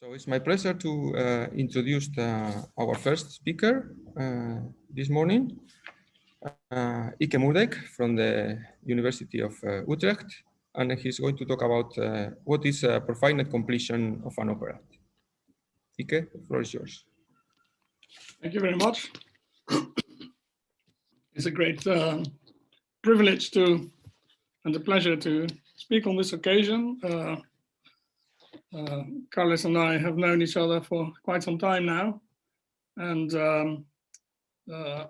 So it's my pleasure to introduce our first speaker this morning, Ieke Moerdijk from the University of Utrecht, and he's going to talk about what is a profinite completion of an operand. Ieke, the floor is yours. Thank you very much. It's a great privilege and a pleasure to speak on this occasion. Carles and I have known each other for quite some time now, and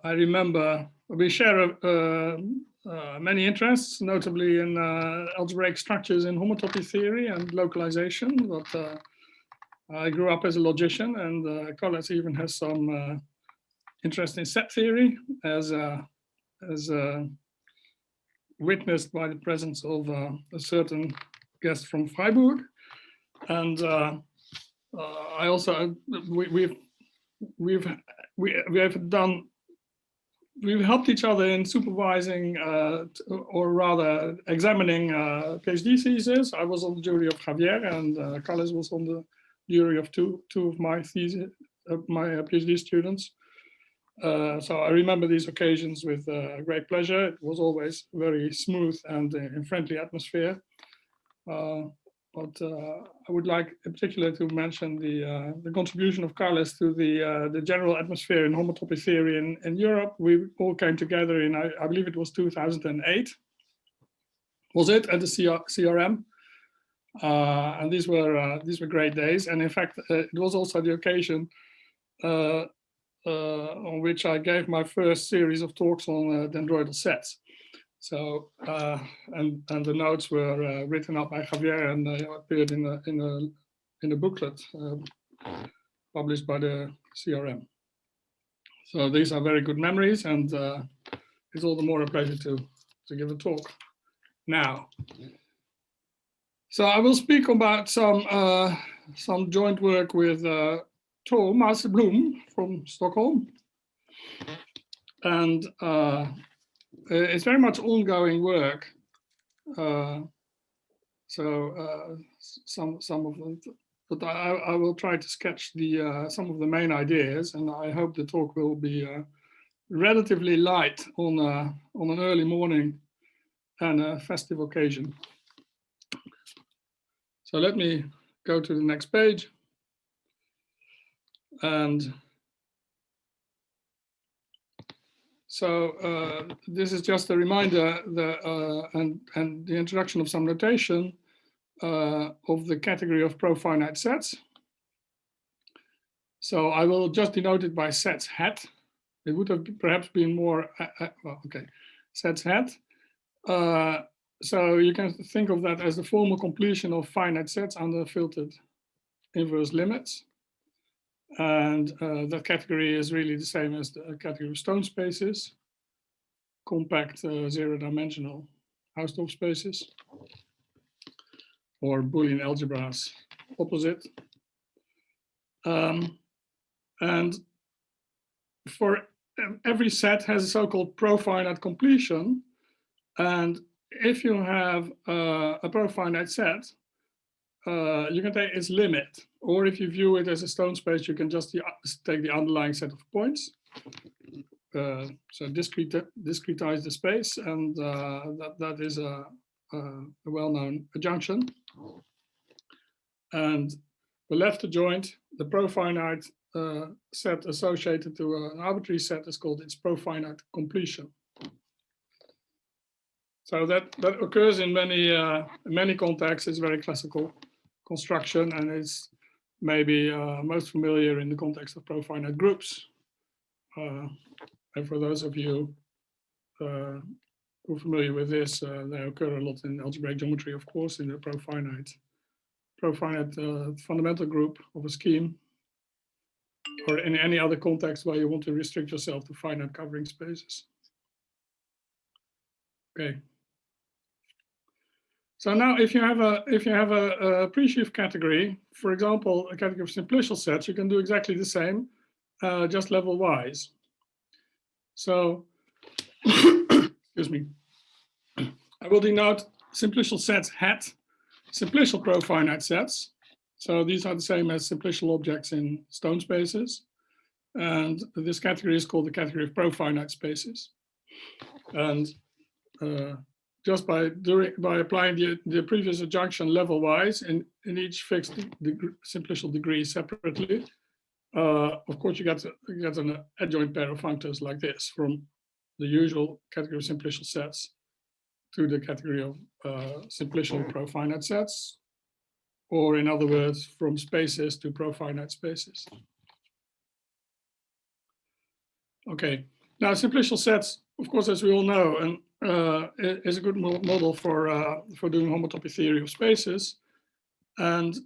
I remember we share many interests, notably in algebraic structures in homotopy theory and localization. But I grew up as a logician, and Carles even has some interest in set theory, as witnessed by the presence of a certain guest from Freiburg. And I also we've helped each other in supervising or rather examining PhD theses. I was on the jury of Javier, and Carles was on the jury of two of my thesis, my PhD students. So I remember these occasions with great pleasure. It was always very smooth and in friendly atmosphere. But I would like in particular to mention the contribution of Carles to the general atmosphere in homotopy theory in Europe. We all came together in, I believe it was 2008, was it, at the CRM? And these were great days. And in fact, it was also the occasion on which I gave my first series of talks on dendroidal sets. So and the notes were written up by Javier, and they appeared in a booklet published by the CRM. So these are very good memories, and it's all the more a pleasure to give a talk now. So I will speak about some joint work with Thomas Blom from Stockholm, and it's very much ongoing work. Some of them, but I will try to sketch some of the main ideas, and I hope the talk will be relatively light on an early morning and a festive occasion. So let me go to the next page. And so this is just a reminder and the introduction of some notation of the category of profinite sets. So I will just denote it by sets hat. It would have perhaps been more, well, okay, sets hat. So you can think of that as the formal completion of finite sets under filtered inverse limits. And that category is really the same as the category of stone spaces, compact zero-dimensional Hausdorff spaces, or Boolean algebras opposite. And for every set has a so-called profinite completion. And if you have a profinite set, you can take its limit, or if you view it as a stone space, you can just take the underlying set of points. So discretize the space, and that is a well-known adjunction. And the left adjoint, the profinite set associated to an arbitrary set, is called its profinite completion. So that occurs in many contexts. It's very classical construction, and it's maybe most familiar in the context of profinite groups. And for those of you who are familiar with this, they occur a lot in algebraic geometry, of course, in the profinite fundamental group of a scheme, or in any other context where you want to restrict yourself to finite covering spaces. Okay. So now, if you have a presheaf category, for example, a category of simplicial sets, you can do exactly the same, just level-wise. So, excuse me, I will denote simplicial sets hat, simplicial profinite sets, So these are the same as simplicial objects in stone spaces. And this category is called the category of profinite spaces. And just by applying the previous adjunction level-wise in each fixed simplicial degree separately, of course you get an adjoint pair of functors like this from the usual category of simplicial sets to the category of simplicial profinite sets, or in other words, from spaces to profinite spaces. Okay, now simplicial sets, of course, as we all know, and is a good model for doing homotopy theory of spaces. And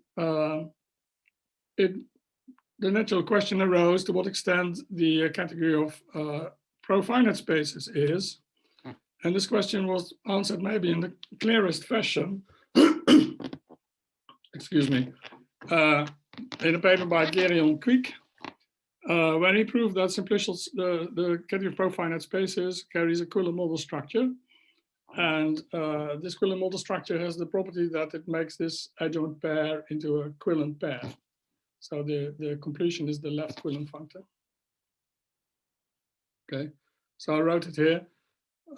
the natural question arose to what extent the category of profinite spaces is. And this question was answered maybe in the clearest fashion, excuse me, in a paper by Gerion Quick, where he proved that the category of profinite spaces carries a Quillen model structure. And this Quillen model structure has the property that it makes this adjoint pair into a Quillen pair. So the completion is the left Quillen functor. Okay, so I wrote it here.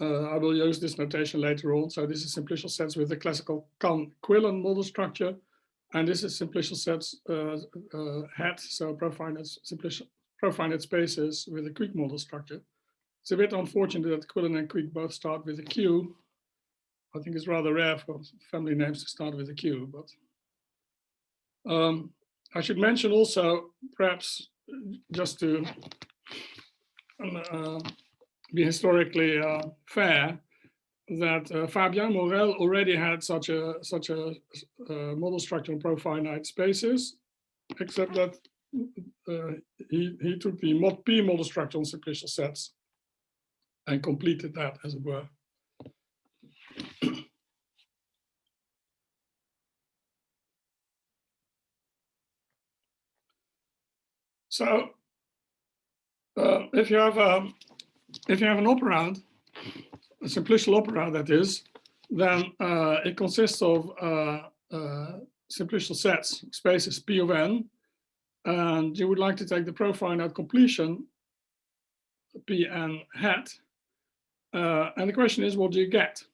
I will use this notation later on. So this is simplicial sets with the classical Quillen model structure. And this is simplicial sets hat, so profinite spaces with a Quick model structure. It's a bit unfortunate that Quillen and Quick both start with a Q. I think it's rather rare for family names to start with a Q, but I should mention also, perhaps just to be historically fair, that Fabien Morel already had such a model structure on profinite spaces, except that he took the mod P model structure on simplicial sets and completed that, as it were. So if you have an operand, a simplicial operand that is, then it consists of simplicial sets, spaces P of n, and you would like to take the profinite completion, Pn hat, and the question is, what do you get?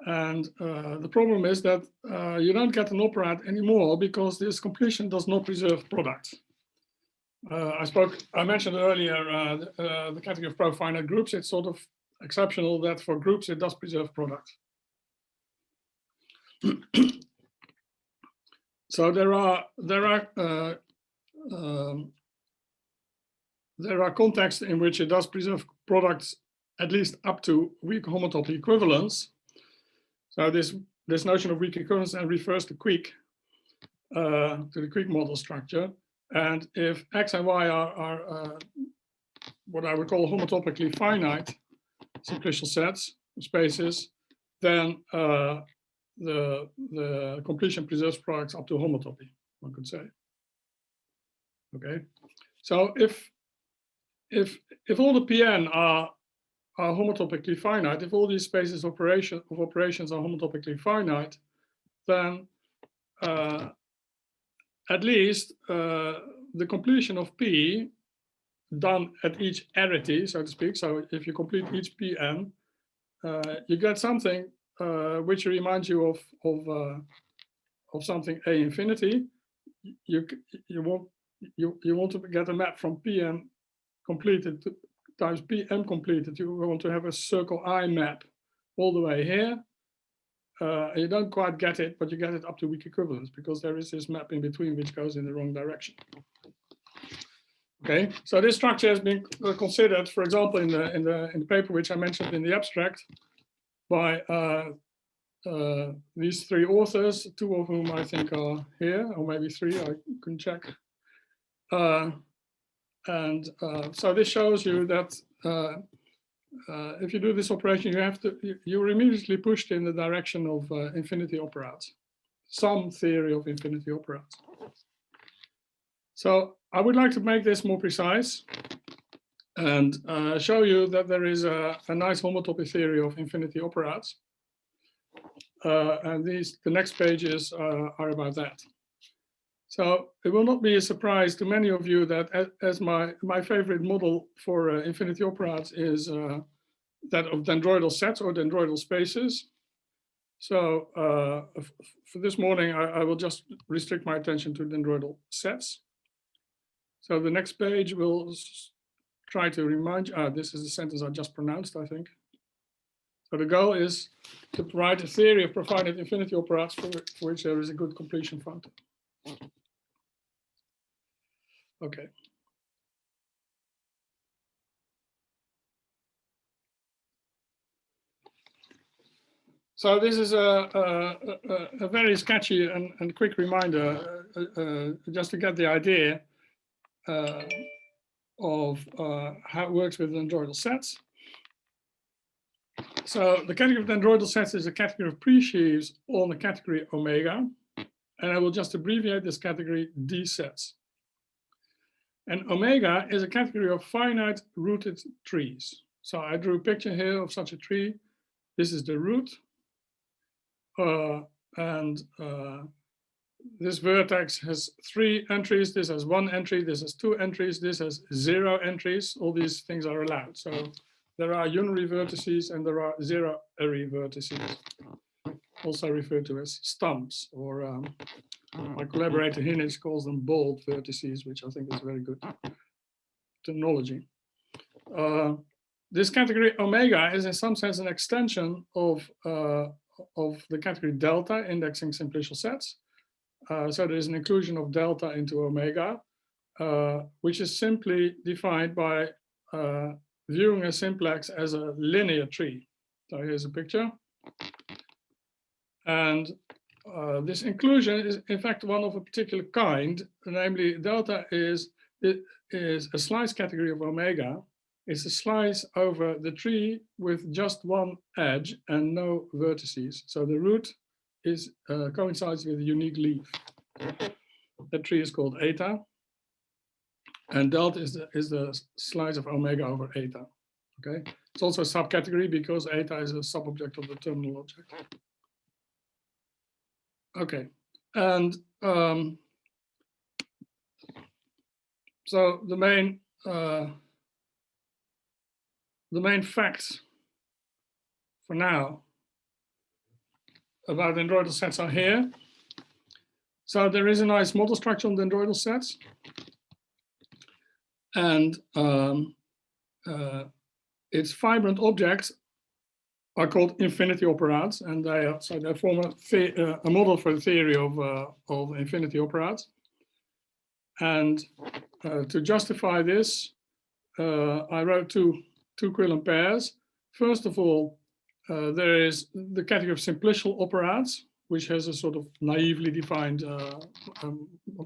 And the problem is that you don't get an operand anymore because this completion does not preserve product. I mentioned earlier the category of profinite groups. It's sort of exceptional that for groups it does preserve product. So there are contexts in which it does preserve products at least up to weak homotopy equivalence. So this notion of weak equivalence and refers to Quick, to the Quick model structure. And if X and Y are what I would call homotopically finite simplicial sets, spaces, then the completion preserves products up to homotopy, one could say. Okay, so if all the Pn are homotopically finite, if all these spaces of operations are homotopically finite, then at least the completion of P done at each arity, so to speak. So if you complete each Pn, you get something which reminds you of something A infinity. You want to get a map from Pn completed times Pm completed. You want to have a circle I map all the way here. You don't quite get it, but you get it up to weak equivalence because there is this map in between which goes in the wrong direction. Okay, so this structure has been considered, for example, in the paper which I mentioned in the abstract, by these three authors, two of whom I think are here, or maybe three, I can check. So this shows you that if you do this operation, you're immediately pushed in the direction of infinity operads, some theory of infinity operads. So I would like to make this more precise and show you that there is a nice homotopy theory of infinity operads. And the next pages are about that. So it will not be a surprise to many of you that as my favorite model for infinity operads is that of dendroidal sets or dendroidal spaces. So for this morning, I will just restrict my attention to dendroidal sets. So the next page will try to remind you, this is the sentence I just pronounced, I think. So the goal is to provide a theory of profinite infinity operads for which there is a good completion functor. Okay. So this is a very sketchy and quick reminder, just to get the idea of how it works with dendroidal sets. So the category of dendroidal sets is a category of presheaves on the category omega, and I will just abbreviate this category D sets. And omega is a category of finite rooted trees. So I drew a picture here of such a tree. This is the root. This vertex has 3 entries. This has 1 entry. This has 2 entries. This has 0 entries. All these things are allowed. So there are unary vertices and there are zero-ary vertices, also referred to as stumps, or my collaborator Hinich calls them bald vertices, which I think is very good terminology. This category omega is in some sense an extension of the category delta, indexing simplicial sets. So there is an inclusion of delta into omega, which is simply defined by viewing a simplex as a linear tree. So here's a picture. And this inclusion is in fact one of a particular kind, namely delta is a slice category of omega. It's a slice over the tree with just 1 edge and no vertices. So the root is coincides with a unique leaf. That tree is called eta, and delta is the slice of omega over eta. Okay, it's also a subcategory because eta is a subobject of the terminal object. Okay, and so the main facts for now about dendroidal sets are here. So there is a nice model structure on dendroidal sets, and its fibrant objects are called infinity operads, and they form a model for the theory of infinity operads. And to justify this, I wrote two Quillen pairs. First of all, there is the category of simplicial operads, which has a sort of naively defined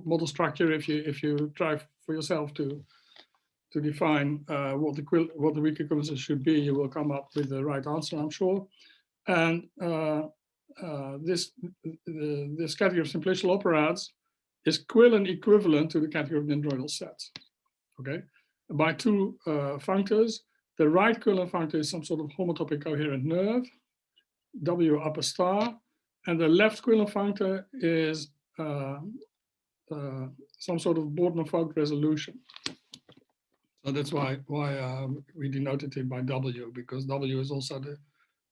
model structure. If you try for yourself to define what the weak equivalences should be, you will come up with the right answer, I'm sure. And this category of simplicial operads is Quillen equivalent to the category of dendroidal sets. Okay, by 2 functors. The right Quillen functor is some sort of homotopic coherent nerve, W upper star, and the left Quillen functor is some sort of Bordner-Vogt resolution. So that's why we denoted it by W, because W is also the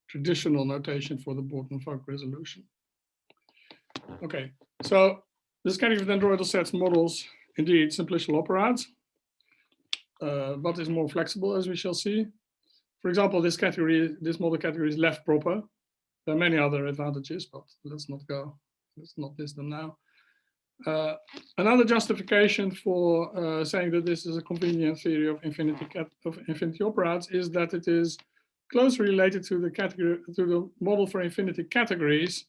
traditional notation for the Bordner-Vogt resolution. Okay, so this category of dendroidal sets models indeed simplicial operads, but is more flexible, as we shall see. For example, this model category is left proper. There are many other advantages, but let's not list them now. Another justification for saying that this is a convenient theory of infinity operads is that it is closely related to the model for infinity categories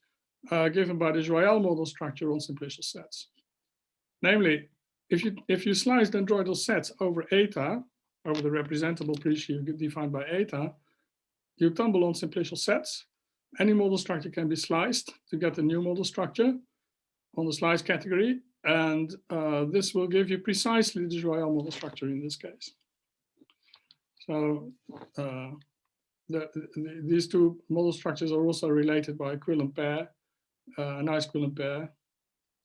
given by the Joyal model structure on simplicial sets. Namely, if you slice dendroidal sets over eta, over the representable presheaf defined by eta, you tumble on simplicial sets. Any model structure can be sliced to get a new model structure on the slice category, and this will give you precisely the Joyal model structure in this case. So these 2 model structures are also related by a Quillen pair, a nice Quillen pair.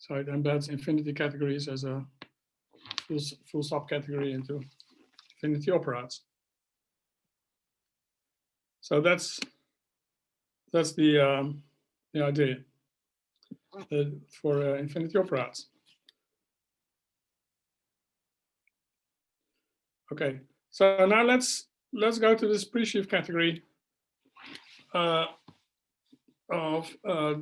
So it embeds infinity categories as a full subcategory into infinity operads. So that's the idea for infinity operads. Okay, so now let's go to this pre-sheaf category of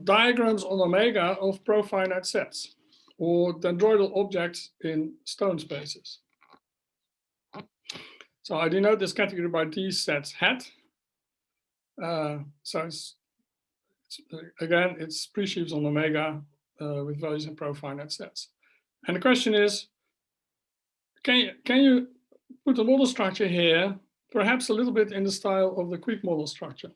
diagrams on omega of profinite sets or dendroidal objects in stone spaces. So I denote this category by these sets hat. So again, it's pre-sheaves on omega with values in profinite sets. And the question is, can you put a model structure here, perhaps a little bit in the style of the quick model structure?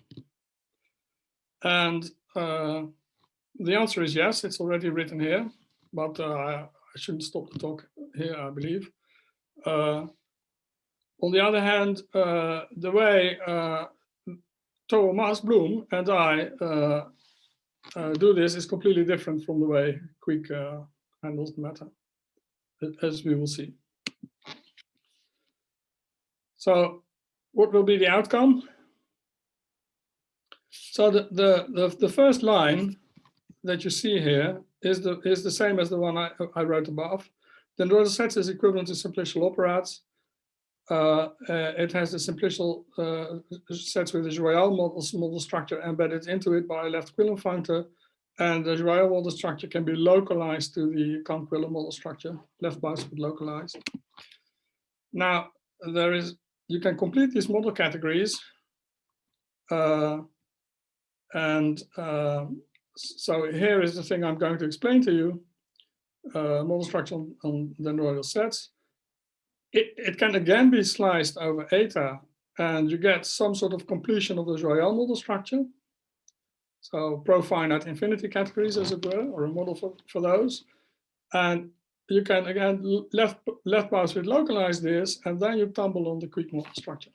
And the answer is yes, it's already written here, but I shouldn't stop the talk here, I believe. On the other hand, the way Thomas Bloom and I do this is completely different from the way Quick handles the matter, as we will see. So what will be the outcome? So the first line that you see here is the same as the one I wrote above. Dendroidal sets is equivalent to simplicial operads. It has the simplicial sets with the Joyal model structure embedded into it by a left-Quillen functor, and the Joyal model structure can be localized to the Kant-Quillen model structure, left bias with localized. Now you can complete these model categories, so here is the thing I'm going to explain to you. Model structure on dendroidal sets. It can again be sliced over eta, and you get some sort of completion of the Joyal model structure. So profinite infinity categories, as it were, or a model for those. And you can again left mouse with localize this, and then you tumble on the quick model structure.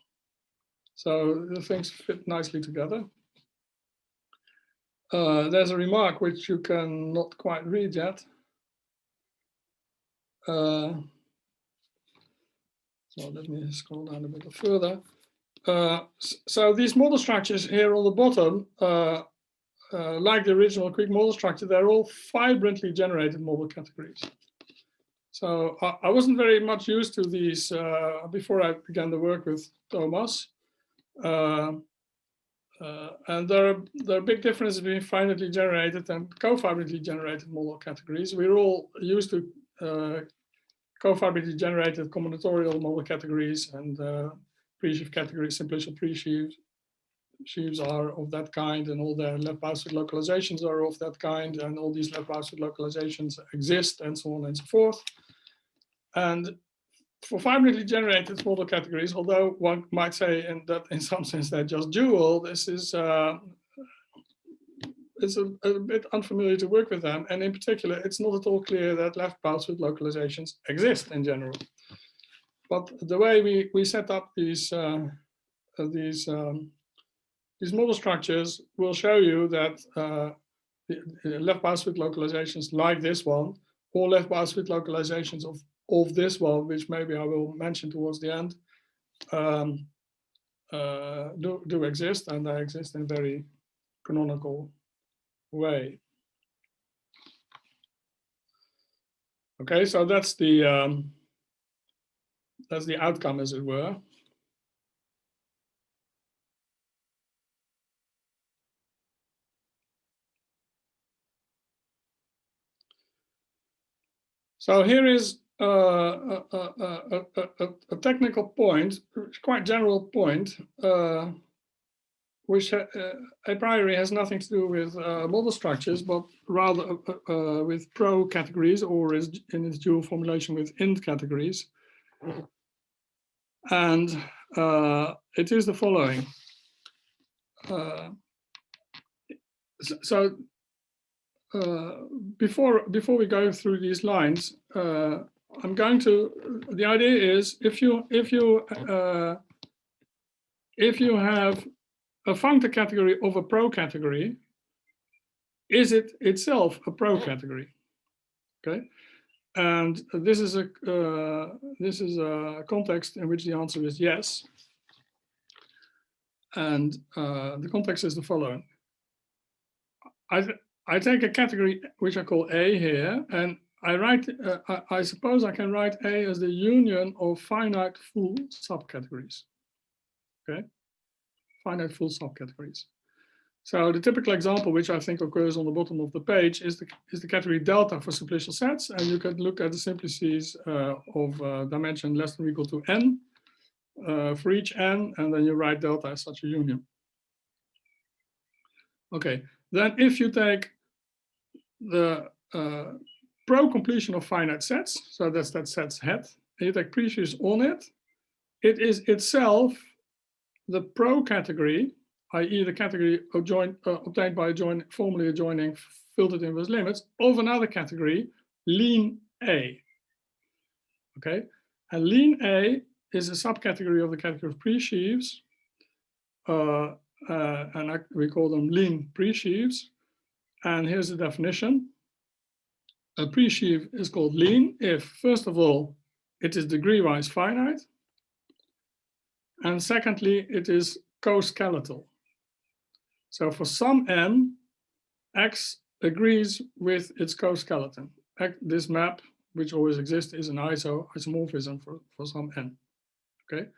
So the things fit nicely together. There's a remark which you can not quite read yet. So let me scroll down a bit further. So these model structures here on the bottom, like the original quick model structure, they're all vibrantly generated model categories. So I wasn't very much used to these before I began the work with Thomas. And there are big differences between finitely generated and cofibrantly generated model categories. We're all used to cofibrantly generated combinatorial model categories, and pre-sheaf categories, simplicial pre-sheaves are of that kind, and all their left bounded localizations are of that kind, and all these left bounded localizations exist, and so on and so forth. And for fibrantly generated model categories, although one might say that in some sense they're just dual, this is it's a bit unfamiliar to work with them, and in particular, it's not at all clear that left bounded localizations exist in general. But the way we set up these model structures will show you that left bounded localizations like this one, or left bounded localizations of this one, which maybe I will mention towards the end, do exist, and they exist in very canonical way. Okay, so that's the outcome, as it were. So here is a technical point, quite general point, which a priori has nothing to do with model structures, but rather with pro categories, or in its dual formulation with int categories. And it is the following. Before we go through these lines, I'm going to. The idea is if you have a functor category of a pro category, is it itself a pro category? Okay, and this is a context in which the answer is yes. And the context is the following. I take a category which I call A here, and I write, I suppose I can write A as the union of finite full subcategories. Okay, finite full subcategories. So the typical example, which I think occurs on the bottom of the page, is the category delta for simplicial sets, and you can look at the simplices of dimension less than or equal to n for each n, and then you write delta as such a union. Okay, then if you take the pro-completion of finite sets, so that's that set's head, and you take prefixes on it, it is itself the pro category, i.e. the category obtained by formally adjoining filtered inverse limits of another category, lean A. Okay, and lean A is a subcategory of the category of pre-sheaves, and we call them lean pre-sheaves. And here's the definition. A pre-sheaf is called lean if, first of all, it is degree-wise finite, and secondly, it is co-skeletal. So for some n, X agrees with its co-skeleton. This map, which always exists, is an isomorphism for some n. Okay,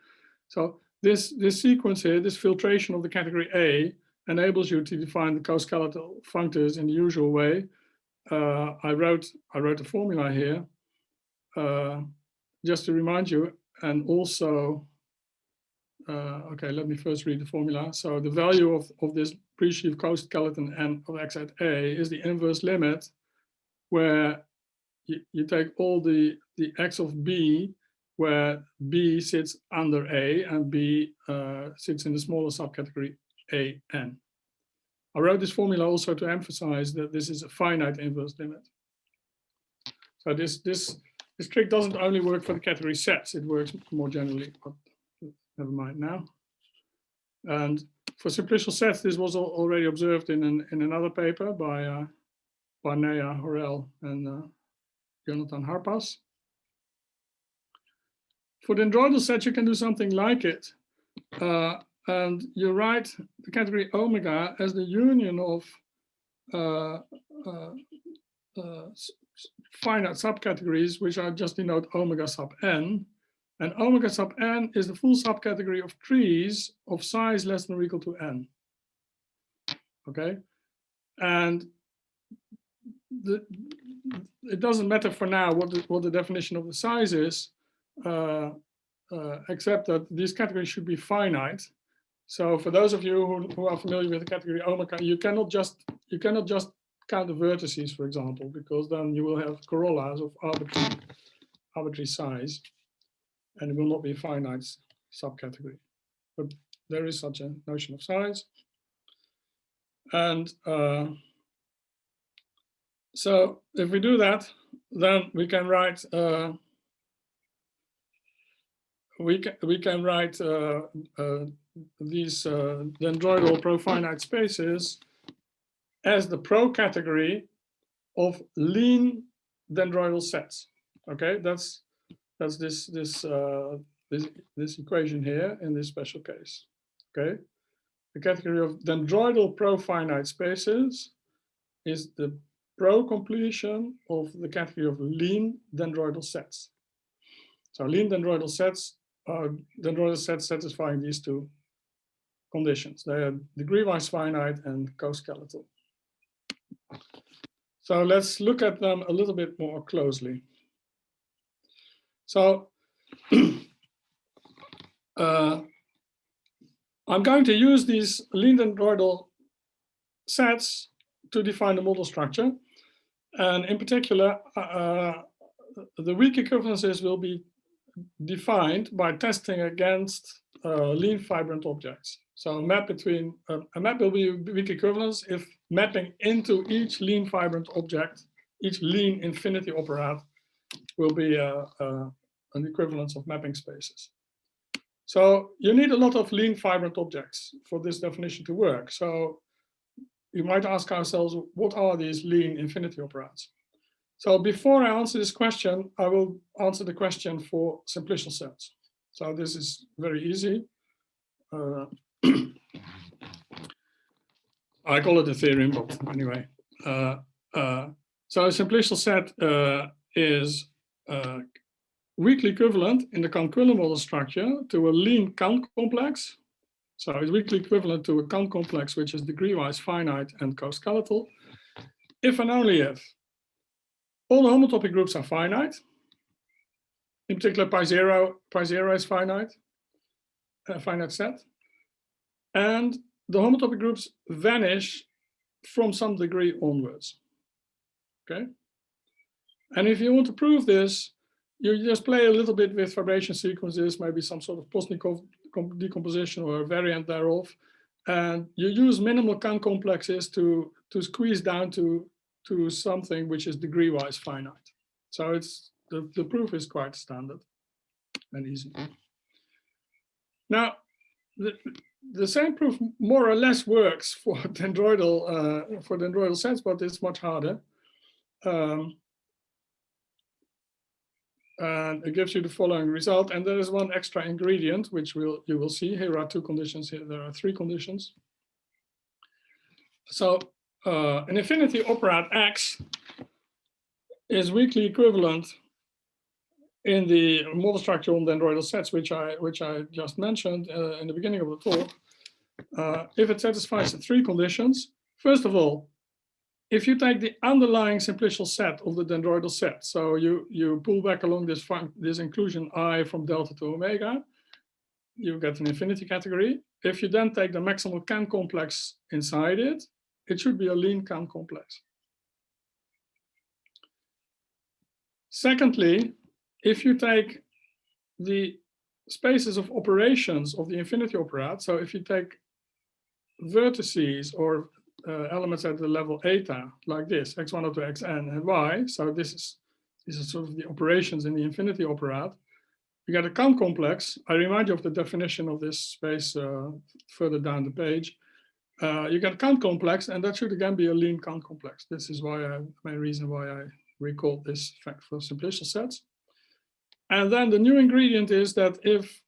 so this sequence here, this filtration of the category A, enables you to define the co-skeletal functors in the usual way. I wrote a formula here just to remind you, and also, okay, let me first read the formula. So the value of this pre-sheaf co-skeleton n of x at A is the inverse limit, where you take all the x of B, where B sits under A and B sits in the smaller subcategory AN. I wrote this formula also to emphasize that this is a finite inverse limit. So this trick doesn't only work for the category sets, it works more generally, but never mind now. And for simplicial sets, this was already observed in another paper by Nea Horel and Jonathan Harpas. For dendroidal sets, you can do something like it. And you write the category omega as the union of finite subcategories, which I just denote omega sub n. And omega sub n is the full subcategory of trees of size less than or equal to n. Okay, and it doesn't matter for now what the definition of the size is, except that these categories should be finite. So for those of you who are familiar with the category omega, you cannot just count the vertices, for example, because then you will have corollas of arbitrary size, and it will not be a finite subcategory. But there is such a notion of size. And so if we do that, then we can write these dendroidal profinite spaces as the pro category of lean dendroidal sets. Okay, that's this equation here in this special case. Okay, the category of dendroidal profinite spaces is the pro completion of the category of lean dendroidal sets. So lean dendroidal sets are dendroidal sets satisfying these two conditions. They are degree-wise finite and co-skeletal. So let's look at them a little bit more closely. So I'm going to use these lean dendroidal sets to define the model structure. And in particular, the weak equivalences will be defined by testing against lean fibrant objects. So a map will be weak equivalence if mapping into each lean fibrant object, each lean infinity operand will be an equivalence of mapping spaces. So you need a lot of lean fibrant objects for this definition to work. So you might ask ourselves, what are these lean infinity operands? So before I answer this question, I will answer the question for simplicial sets. So this is very easy. I call it a theorem, but anyway. So a simplicial set is weakly equivalent in the Kant-Quiller model structure to a lean Kant complex. So it's weakly equivalent to a Kant complex, which is degree-wise finite and co-skeletal, if and only if all the homotopy groups are finite. In particular, pi0 is finite, a finite set. And the homotopy groups vanish from some degree onwards. Okay. And if you want to prove this, you just play a little bit with vibration sequences, maybe some sort of post-Markov decomposition or a variant thereof. And you use minimal Kant complexes to squeeze down to something which is degree-wise finite. So it's the proof is quite standard and easy. Now, the same proof more or less works for dendroidal sets, but it's much harder. And it gives you the following result. And there is one extra ingredient, which you will see. Here are two conditions. Here there are three conditions. So an infinity operand X is weakly equivalent in the model structure on dendroidal sets, which I just mentioned in the beginning of the talk. If it satisfies the three conditions, first of all, if you take the underlying simplicial set of the dendroidal set, so you pull back along this inclusion I from delta to omega, you get an infinity category. If you then take the maximal Kant complex inside it, it should be a lean Kant complex. Secondly, if you take the spaces of operations of the infinity operand, so if you take vertices or elements at the level eta, like this, x1 up to xn and y, so these are sort of the operations in the infinity operand, you get a Kant complex. I remind you of the definition of this space further down the page. You get a Kant complex, and that should again be a lean Kant complex. This is why the main reason why I recall this fact for simplicial sets. And then the new ingredient is that if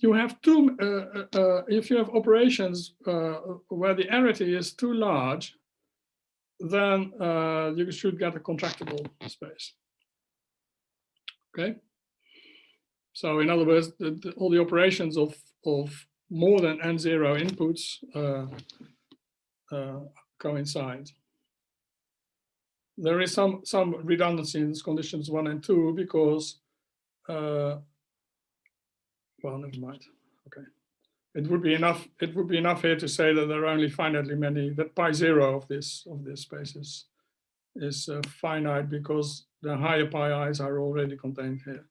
you have if you have operations where the arity is too large, then you should get a contractible space. Okay. So in other words, all the operations of more than n0 inputs coincide. There is some redundancy in these conditions 1 and 2 because, well, never mind. Okay, it would be enough. It would be enough here to say that there are only finitely many. That pi0 of this space is finite because the higher pi i's are already contained here.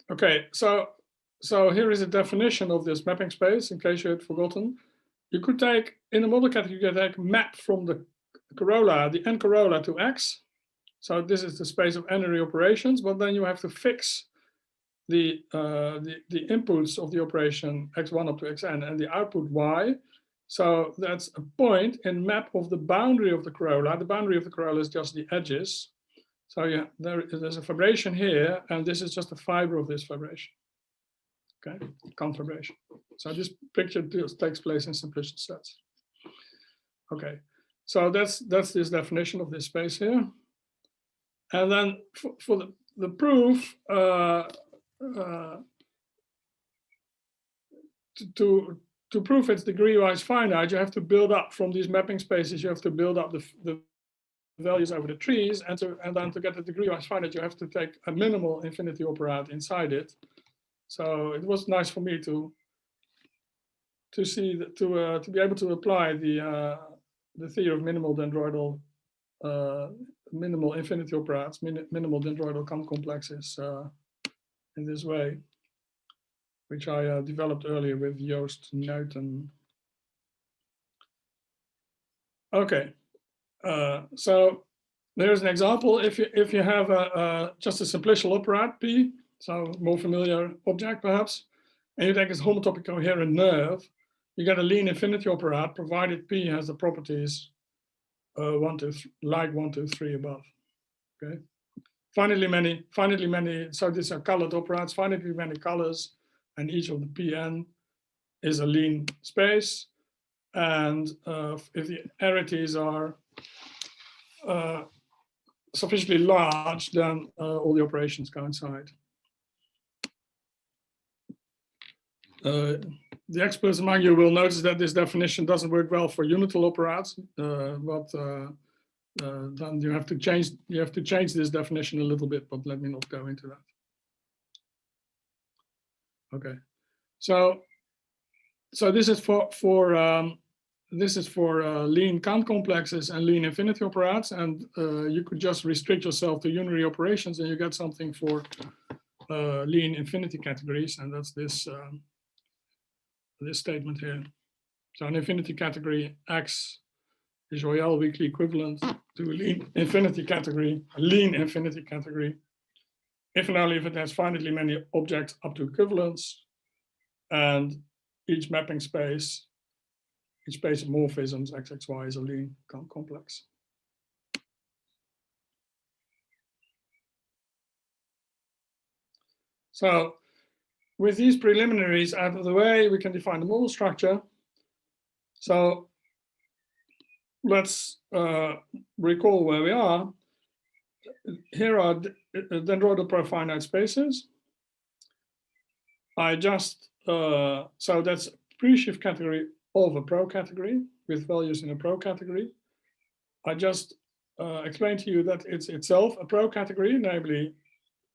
Okay, so here is a definition of this mapping space, in case you had forgotten. You could take, in the model category, you could take map from the corolla, the n corolla to x. So this is the space of n-ary operations, but then you have to fix the inputs of the operation x1 up to xn and the output y. So that's a point in map of the boundary of the corolla. The boundary of the corolla is just the edges. So yeah, there's a fibration here, and this is just a fiber of this fibration. Okay, Kant fibration. So this picture takes place in simplicial sets. Okay, so that's this definition of this space here. And then for the proof, to prove it's degree-wise finite, you have to build up from these mapping spaces. You have to build up the values over the trees, and then to get the degree-wise finite, you have to take a minimal infinity operand inside it. So it was nice for me to see that, to be able to apply the theory of minimal dendroidal minimal infinity operands, minimal dendroidal Kant complexes in this way, which I developed earlier with Joost Nuiten. Okay, so there's an example. If you have just a simplicial operand P, so more familiar object perhaps, and you take this homotopy coherent nerve, you get a lean infinity operator provided P has the properties 1, 2, like 1, 2, 3 above. Okay. Finitely many. So these are colored operators. Finitely many colors, and each of the Pn is a lean space. And if the arities are sufficiently large, then all the operations coincide. The experts among you will notice that this definition doesn't work well for unital operators, but then you have to change this definition a little bit. But let me not go into that. Okay, so this is for lean Kant complexes and lean infinity operators, and you could just restrict yourself to unary operations, and you get something for lean infinity categories, and that's this this statement here. So an infinity category X is Royale weakly equivalent to a lean infinity category, if and only if it has finitely many objects up to equivalence, and each mapping space, each space of morphisms XXY is a lean complex. So with these preliminaries out of the way, we can define the model structure. So let's recall where we are. Here are dendroidal profinite spaces. I just, so that's pre-shift category of a pro category with values in a pro category. I just explained to you that it's itself a pro category, namely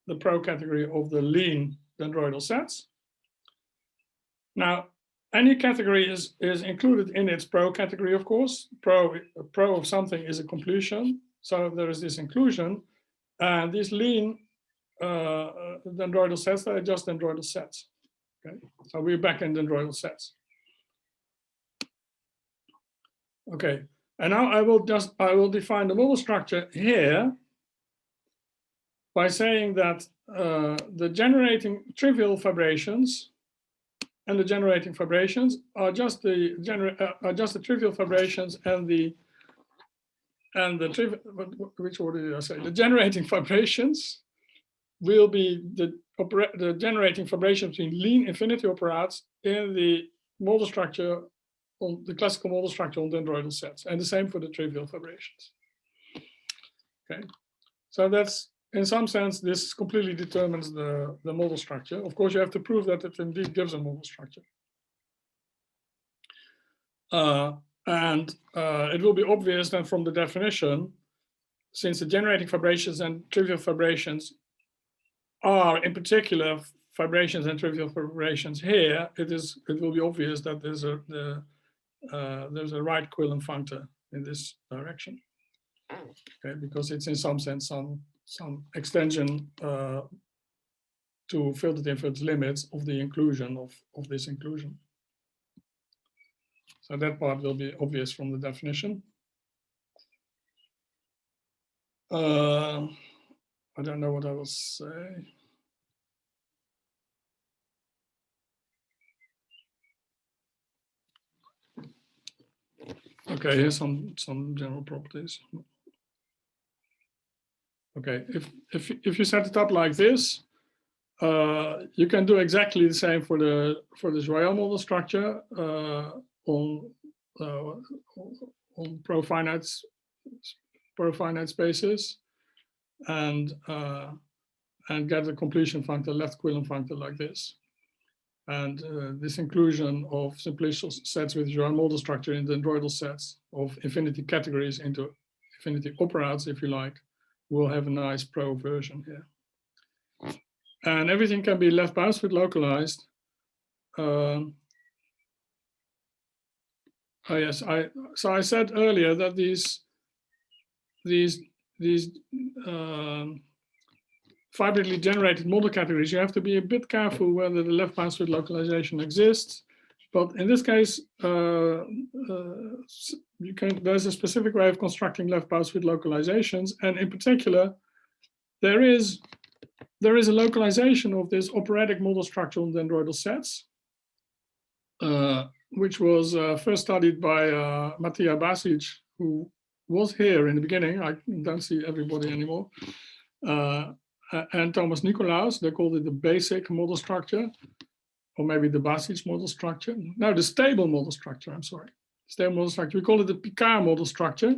the pro category of the lean dendroidal sets. Now, any category is included in its pro category, of course. Pro of something is a completion. So there is this inclusion. And these lean dendroidal sets, they are just dendroidal sets. Okay, so we're back in dendroidal sets. Okay, and now I will define the model structure here by saying that the generating trivial fibrations and the generating fibrations are just the trivial fibrations and the which order did I say? The generating fibrations will be the generating fibration between lean infinity operators in the model structure, on the classical model structure on dendroidal sets, and the same for the trivial fibrations. Okay, so that's, in some sense, this completely determines the model structure. Of course, you have to prove that it indeed gives a model structure. And it will be obvious then from the definition, since the generating fibrations and trivial fibrations are in particular fibrations and trivial fibrations here, it will be obvious that there's a right Quillen-Functor in this direction. Okay, because it's in some sense some extension to filtered inference limits of the inclusion of this inclusion. So that part will be obvious from the definition. I don't know what I will say. Okay, here's some general properties. Okay, if you set it up like this, you can do exactly the same for the Joyal model structure on profinite spaces, and get a completion functor, left Quillen-Functor like this. And this inclusion of simplicial sets with Joyal model structure in dendroidal sets of infinity categories into infinity operators, if you like, will have a nice pro version here. And everything can be left Bousford localized. Oh yes, so I said earlier that these fibrically generated model categories, you have to be a bit careful whether the left Bousford localization exists. But in this case, there's a specific way of constructing left Bousford localizations, and in particular, there is a localization of this operatic model structure on dendroidal sets. which was first studied by Matija Basic, who was here in the beginning. I don't see everybody anymore. And Thomas Nicolaus. They called it the basic model structure, or maybe the Basic model structure. No, the stable model structure, I'm sorry. Stable model structure. We call it the Picard model structure.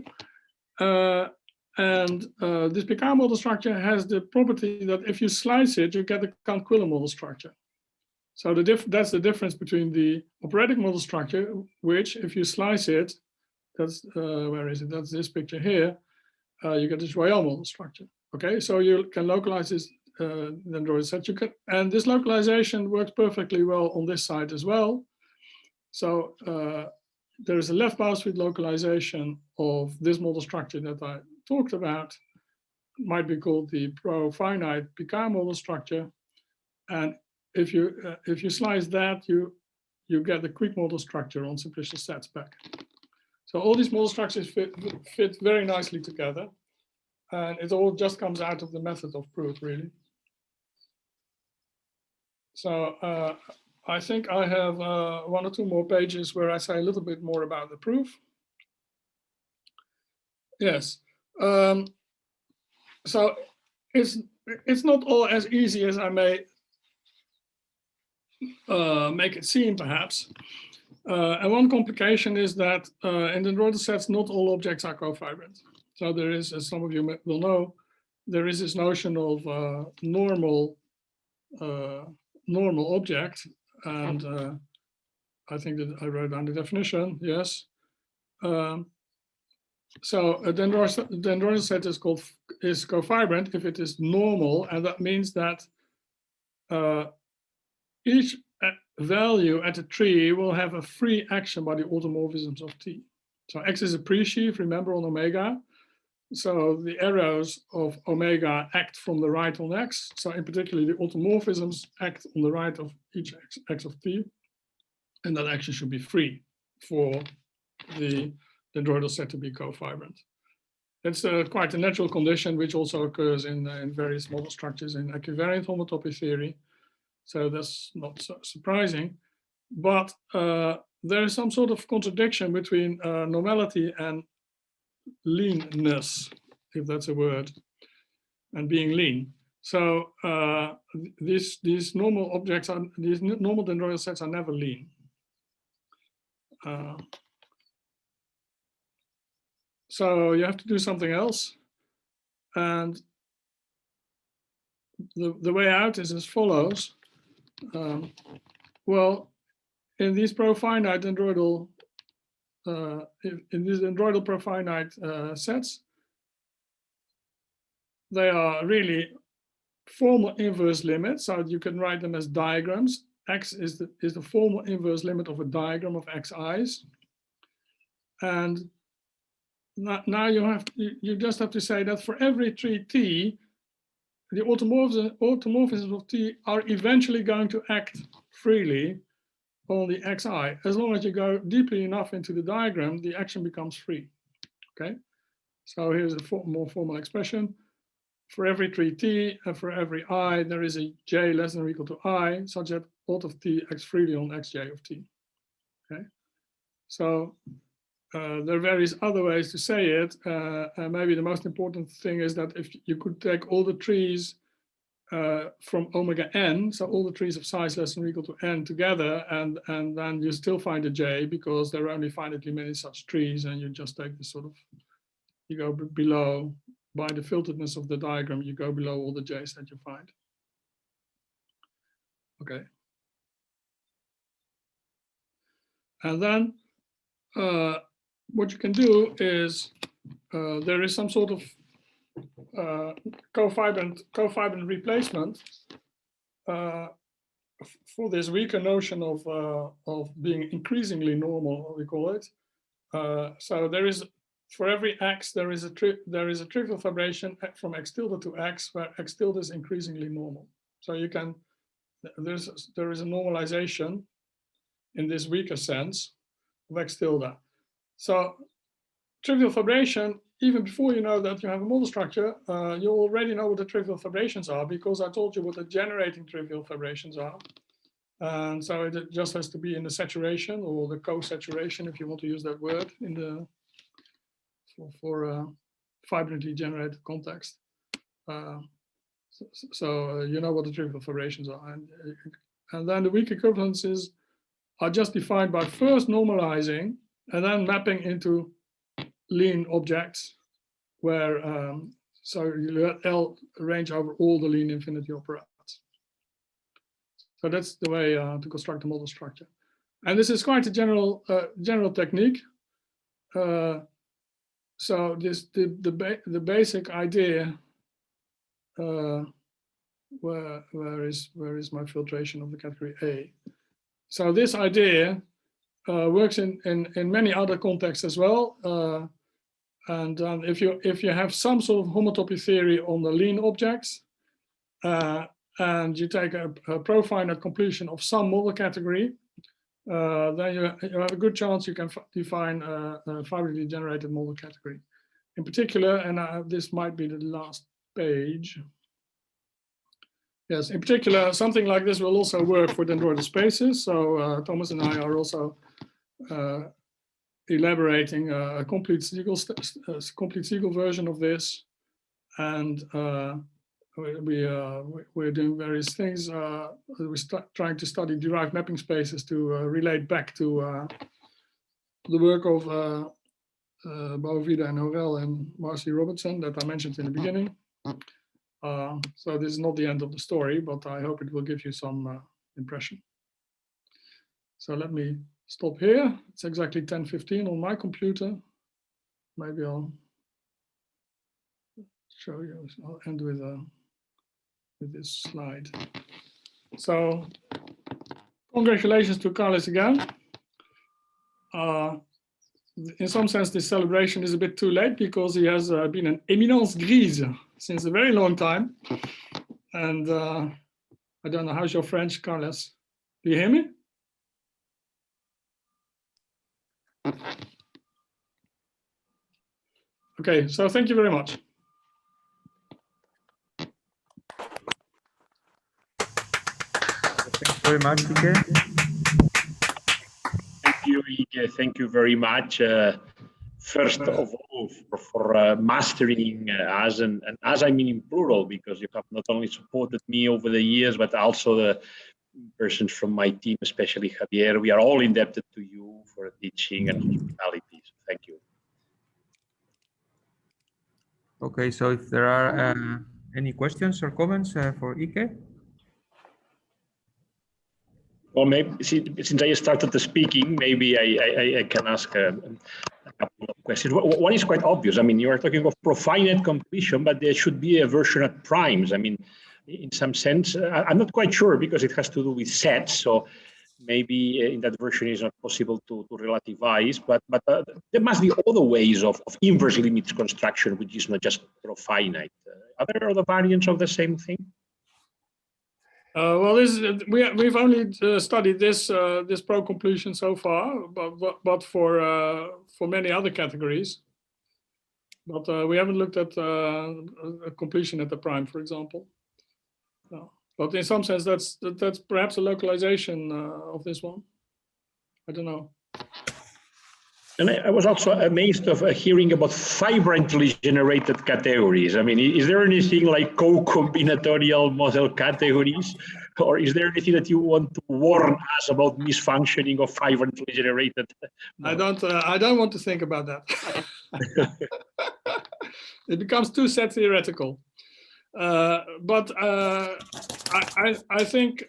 This Picard model structure has the property that if you slice it, you get the Cant-Quiller model structure. So that's the difference between the operatic model structure, which if you slice it, that's, where is it? That's this picture here. You get this Royal model structure. Okay, so you can localize this dendroidal set. And this localization works perfectly well on this side as well. So there is a left bow-sphere localization of this model structure that I talked about. It might be called the profinite Picard model structure. And if you slice that, you get the quick model structure on simplicial sets back. So all these model structures fit very nicely together. And it all just comes out of the method of proof, really. So I think I have 1 or 2 more pages where I say a little bit more about the proof. Yes. So it's not all as easy as I may make it seem, perhaps. And one complication is that in dendroidal sets, not all objects are cofibrant. So there is, as some of you will know, there is this notion of normal object, and I think that I wrote down the definition. Yes. So a dendroidal set is cofibrant if it is normal, and that means that each value at a tree will have a free action by the automorphisms of T. So X is a pre-sheaf, remember, on omega. So the arrows of omega act from the right on X. So in particular, the automorphisms act on the right of each X of T. And that action should be free for the dendroidal set to be cofibrant. That's quite a natural condition, which also occurs in various model structures in equivariant homotopy theory. So that's not so surprising. But there is some sort of contradiction between normality and leanness, if that's a word, and being lean. So these normal objects are, these normal dendroidal sets are never lean. So you have to do something else. And the way out is as follows. Well, in these profinite dendroidal, in these dendroidal profinite sets, they are really formal inverse limits. So you can write them as diagrams. X is the formal inverse limit of a diagram of Xi's. And now you just have to say that for every tree T, the automorphisms of T are eventually going to act freely on the Xi. As long as you go deeply enough into the diagram, the action becomes free. Okay, so here's a more formal expression. For every tree T and for every I, there is a J less than or equal to I, such that alt of T acts freely on Xj of T. Okay, so there are various other ways to say it. Maybe the most important thing is that if you could take all the trees from omega n, so all the trees of size less than or equal to n together, and then you still find a J because there are only finitely many such trees, and you just take this sort of, you go below, by the filteredness of the diagram, you go below all the J's that you find. Okay. And then what you can do is there is some sort of cofibrant replacement for this weaker notion of being increasingly normal, we call it. So there is, for every X, there is a trivial fibration from X tilde to X, where X tilde is increasingly normal. So you can, there is a normalization in this weaker sense of X tilde. So trivial fibration, even before you know that you have a model structure, you already know what the trivial fibrations are, because I told you what the generating trivial fibrations are. And so it just has to be in the saturation or the co-saturation, if you want to use that word, in the for fibrinally generated context. So you know what the trivial variations are, and then the weak equivalences are just defined by first normalizing and then mapping into lean objects, where so you let L range over all the lean infinity operands. So that's the way to construct a model structure. And this is quite a general technique. So this the basic idea. Where is my filtration of the category A? So this idea works in many other contexts as well. And if you have some sort of homotopy theory on the lean objects, and you take a profinite completion of some model category, then you have a good chance you can define a fibrinally generated model category. In particular, and this might be the last page. Yes, in particular, something like this will also work for dendroidal spaces. So Thomas and I are also elaborating a complete Siegel version of this, and we're doing various things. We're trying to study derived mapping spaces to relate back to the work of Bouwvida and Horel and Marcy Robertson that I mentioned in the beginning. So this is not the end of the story, but I hope it will give you some impression. So let me stop here. It's exactly 10:15 on my computer. Maybe I'll show you. I'll end with this slide. So congratulations to Carles again. In some sense, this celebration is a bit too late because he has been an éminence grise since a very long time. And I don't know, how's your French, Carles? Do you hear me? Okay, so thank you very much. Thanks very much, Ieke. Thank you, Ieke. Thank you very much. First of all, for mastering us, and as I mean in plural, because you have not only supported me over the years, but also the persons from my team, especially Javier. We are all indebted to you for teaching and hospitality. So thank you. Okay, so if there are any questions or comments for Ieke? Well, maybe since I started the speaking, maybe I can ask a couple of questions. One is quite obvious. I mean, you are talking of profinite completion, but there should be a version at primes. I mean, in some sense, I'm not quite sure because it has to do with sets. So maybe in that version it's not possible to relativize, but there must be other ways of inverse limits construction, which is not just profinite. Are there other variants of the same thing? Well, we've only studied this pro completion so far, but for many other categories. But we haven't looked at a completion at the prime, for example. No. But in some sense, that's perhaps a localization of this one. I don't know. And I was also amazed of hearing about fibrantly generated categories. I mean, is there anything like co-combinatorial model categories, or is there anything that you want to warn us about misfunctioning of fibrantly generated? I don't want to think about that. It becomes too set theoretical. But I think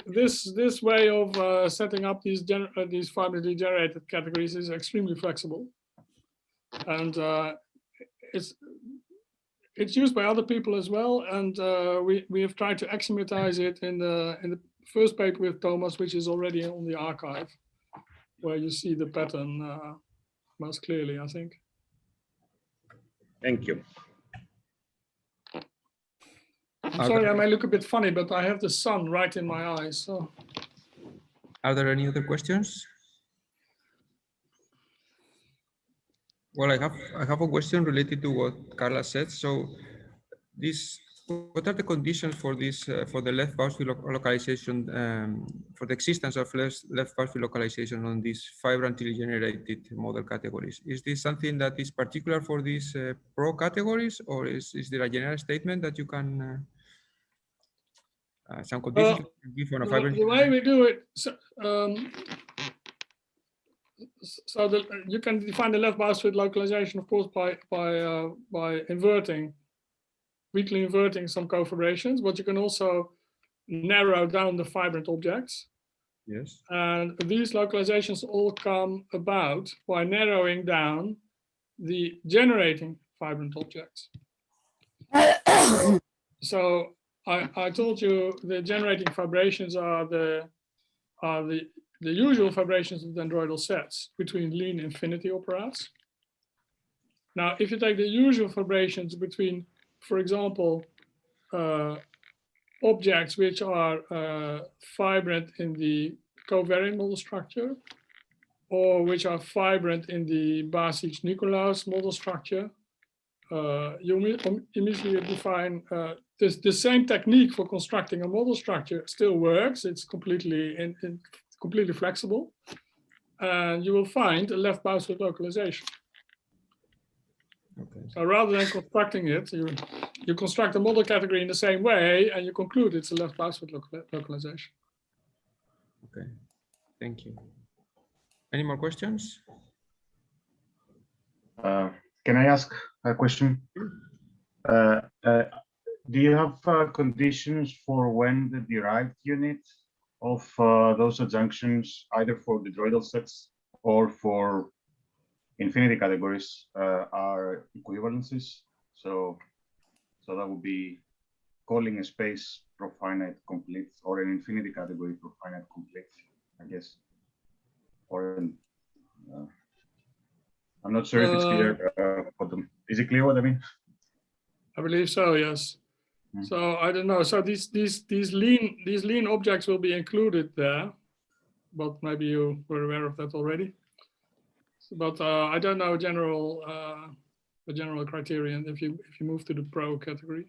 this way of setting up these fibrantly generated categories is extremely flexible, and it's used by other people as well. And we have tried to axiomatize it in the first paper with Thomas, which is already on the archive, where you see the pattern most clearly, I think. Thank you. I'm sorry, I may look a bit funny, but I have the sun right in my eyes. So, are there any other questions? Well, I have a question related to what Carla said. So, this what are the conditions for this for the left boundary localization for the existence of left boundary localization on these fibrantly generated model categories? Is this something that is particular for these pro categories, or is there a general statement that you can some conditions give on a fibrant? The way we do it, so that you can define the left boundary localization, of course, by inverting. Weakly inverting some cofibrations, but you can also narrow down the fibrant objects. Yes. And these localizations all come about by narrowing down the generating fibrant objects. So I told you the generating fibrations are the usual fibrations of dendroidal sets between lean infinity operas. Now, if you take the usual fibrations between, for example, objects which are fibrant in the covariant model structure, or which are fibrant in the Basic-Nicolaus model structure, you immediately define the same technique for constructing a model structure still works. It's completely completely flexible, and you will find a left boundary localization. Okay. So rather than constructing it, you construct a model category in the same way, and you conclude it's a left boundary localization. Okay, thank you. Any more questions? Can I ask a question? Do you have conditions for when the derived unit of those adjunctions, either for the droidal sets or for infinity categories, are equivalencies? So that would be calling a space profinite complete, or an infinity category profinite complete, I guess. Or I'm not sure if it's clear for them. Is it clear what I mean? I believe so, yes. So I don't know. So these lean objects will be included there, but maybe you were aware of that already. But I don't know the general criterion. If you move to the pro category,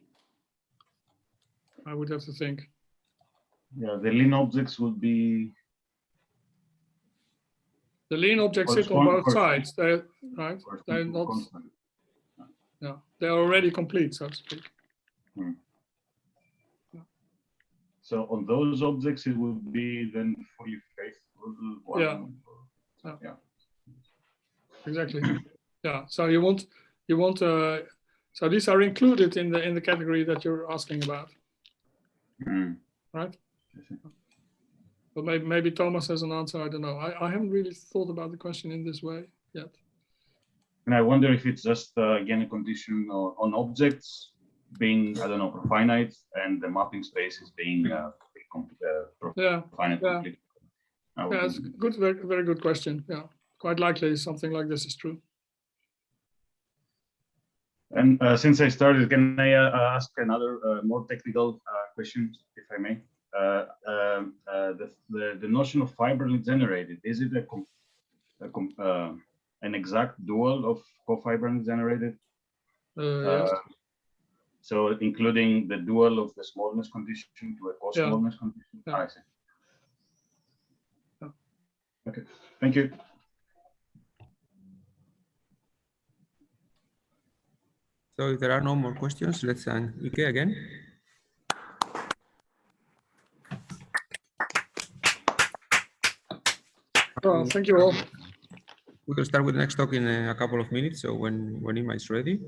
I would have to think. Yeah, the lean objects would be. The lean objects sit on both sides. They're right. They're not. Constant. Yeah, they're already complete, so to speak. So on those objects, it would be then fully faithful. Yeah. Exactly. Yeah. So you want so these are included in the category that you're asking about, right? But maybe Thomas has an answer. I don't know. I haven't really thought about the question in this way yet. And I wonder if it's just again a condition on objects being, I don't know, profinite, and the mapping space is being profinite complete. Yeah, it's good, very good question. Yeah, quite likely something like this is true. And since I started, can I ask another more technical question, if I may? The notion of fibrally generated, is it an exact dual of cofibrantly generated? Yes. So including the dual of the smallness condition to a co-smallness condition? Yeah. I see. Okay, thank you. So if there are no more questions, let's thank Ieke again. Well, thank you all. We will start with the next talk in a couple of minutes, so when Ima is ready.